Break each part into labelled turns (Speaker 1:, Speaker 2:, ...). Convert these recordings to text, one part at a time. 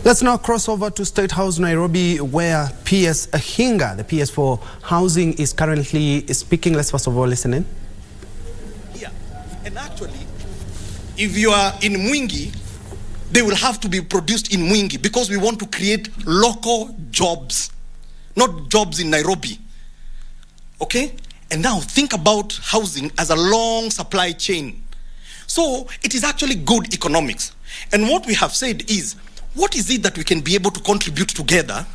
Speaker 1: Let's now cross over to State House, Nairobi, where PS Hinga, the PS for Housing, is currently speaking. Let's first of all listen in.
Speaker 2: Yeah, and actually, if you are in Mwingi, they will have to be produced in Mwingi because we want to create local jobs, not jobs in Nairobi. Okay? And now think about housing as a long supply chain. So it is actually good economics. And what we have said is, what is it that we can be able to contribute together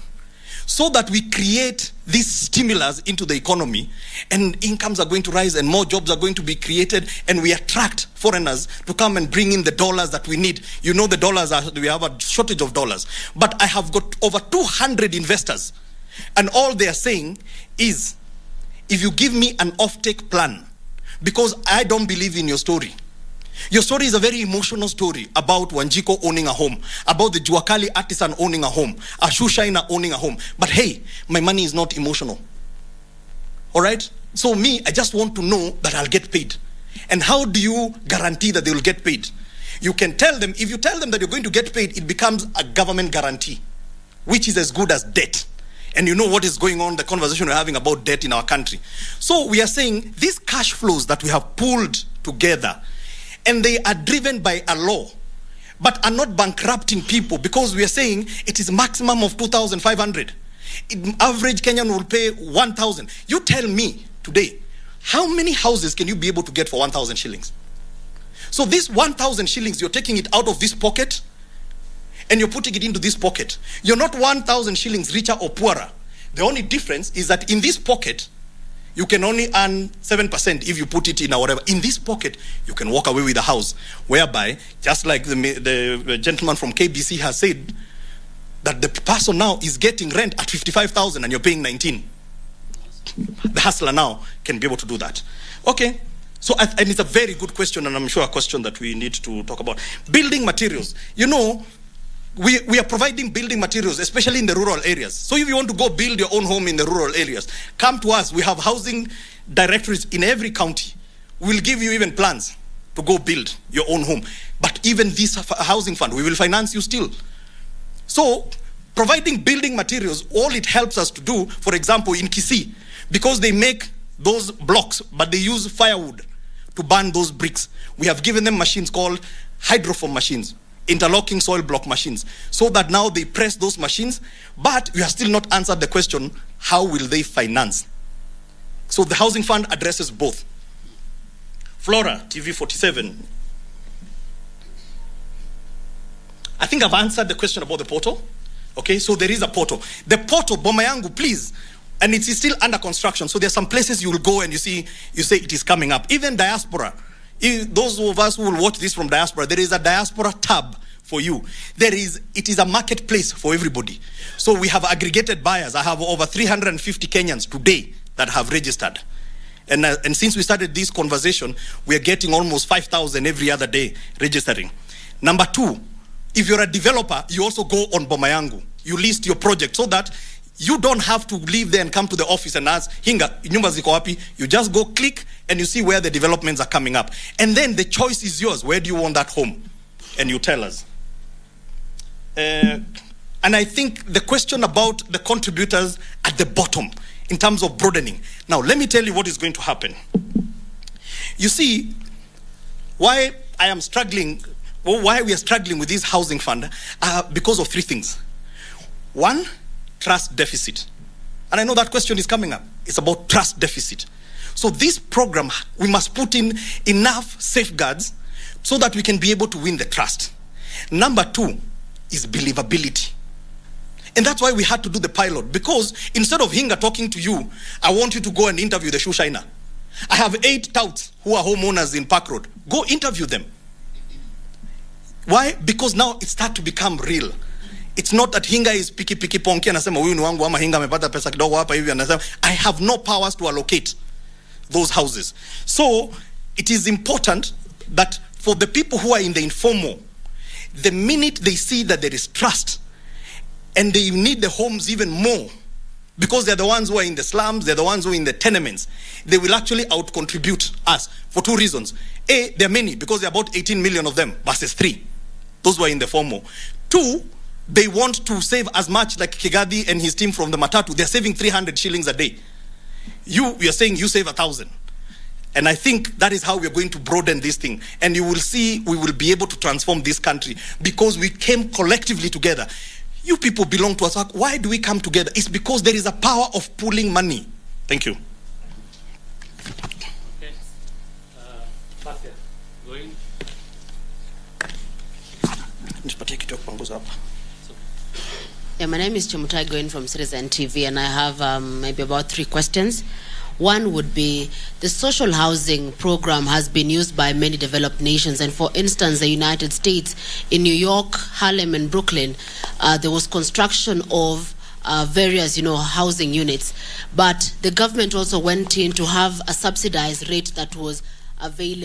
Speaker 2: so that we create these stimulus into the economy, and incomes are going to rise and more jobs are going to be created, and we attract foreigners to come and bring in the dollars that we need. You know, the dollars we have a shortage of dollars. But I have got over 200 investors, and all they are saying is, if you give me an offtake plan, because I don't believe in your story. Your story is a very emotional story about Wanjiko owning a home, about the Juakali artisan owning a home, a shoeshiner owning a home. But hey, my money is not emotional. All right? So me, I just want to know that I'll get paid. And how do you guarantee that they will get paid? You can tell them, if you tell them that you're going to get paid, it becomes a government guarantee, which is as good as debt. And you know what is going on, the conversation we're having about debt in our country. So we are saying these cash flows that we have pulled together, and they are driven by a law, but are not bankrupting people, because we are saying it is maximum of 2,500. Average Kenyan will pay 1,000. You tell me today, how many houses can you be able to get for 1,000 shillings? So this 1,000 shillings, you're taking it out of this pocket and you're putting it into this pocket. You're not 1,000 shillings richer or poorer. The only difference is that in this pocket, you can only earn 7% if you put it in or whatever. In this pocket, you can walk away with a house, whereby, just like the gentleman from KBC has said, that the person now is getting rent at 55,000 and you're paying 19. The hustler now can be able to do that. Okay, so and it's a very good question, and I'm sure a question that we need to talk about. Building materials. You know, we are providing building materials, especially in the rural areas. So if you want to go build your own home in the rural areas, come to us. We have housing directories in every county. We'll give you even plans to go build your own home. But even this housing fund, we will finance you still. So providing building materials, all it helps us to do, for example, in Kisii, because they make those blocks, but they use firewood to burn those bricks. We have given them machines called hydroform machines, interlocking soil block machines, so that now they press those machines, but we have still not answered the question, how will they finance? So the housing fund addresses both. Flora, TV 47. I think I've answered the question about the portal. Okay, so there is a portal. The portal, Boma Yangu, please, and it is still under construction. So there's some places you will go and you say it is coming up. Even diaspora. Those of us who will watch this from diaspora, there is a diaspora tab for you. It is a marketplace for everybody. So we have aggregated buyers. I have over 350 Kenyans today that have registered. And since we started this conversation, we are getting almost 5,000 every other day registering. Number two, if you're a developer, you also go on Boma Yangu. You list your project so that you don't have to leave there and come to the office and ask, Hinga, nyumba ziko wapi? You just go click and you see where the developments are coming up. And then the choice is yours. Where do you want that home? And you tell us. And I think the question about the contributors at the bottom, in terms of broadening. Now, let me tell you what is going to happen. You see, why I am struggling, or why we are struggling with this housing fund, because of three things. One, trust deficit. And I know that question is coming up. It's about trust deficit. So this program, we must put in enough safeguards so that we can be able to win the trust. Number two is believability. And that's why we had to do the pilot, because instead of Hinga talking to you, I want you to go and interview the shoe shiner. I have 8 touts who are homeowners in Park Road. Go interview them. Why? Because now it starts to become real. It's not that Hinga is piki ponki anasema huyu ni wangu ama Hinga amepata pesa kidogo hapa hivi anasema. I have no powers to allocate those houses. So it is important that for the people who are in the informal, the minute they see that there is trust and they need the homes even more, because they're the ones who are in the slums, they're the ones who are in the tenements, they will actually out-contribute us for two reasons. A, there are many, because there are about 18 million of them versus 3. Those who are in the formal. Two, they want to save as much, like Kigadi and his team from the Matatu. They're saving 300 shillings a day. You're saying you save 1,000. And I think that is how we're going to broaden this thing. And you will see we will be able to transform this country because we came collectively together. You people belong to us. Why do we come together? It's because there is a power of pooling money. Thank you.
Speaker 3: Okay. Going.
Speaker 4: Yeah, my name is Chemutai Goin from Citizen TV, and I have maybe about 3 questions. One would be, the social housing program has been used by many developed nations, and for instance, the United States, in New York, Harlem, and Brooklyn, there was construction of various, housing units, but the government also went in to have a subsidized rate that was available.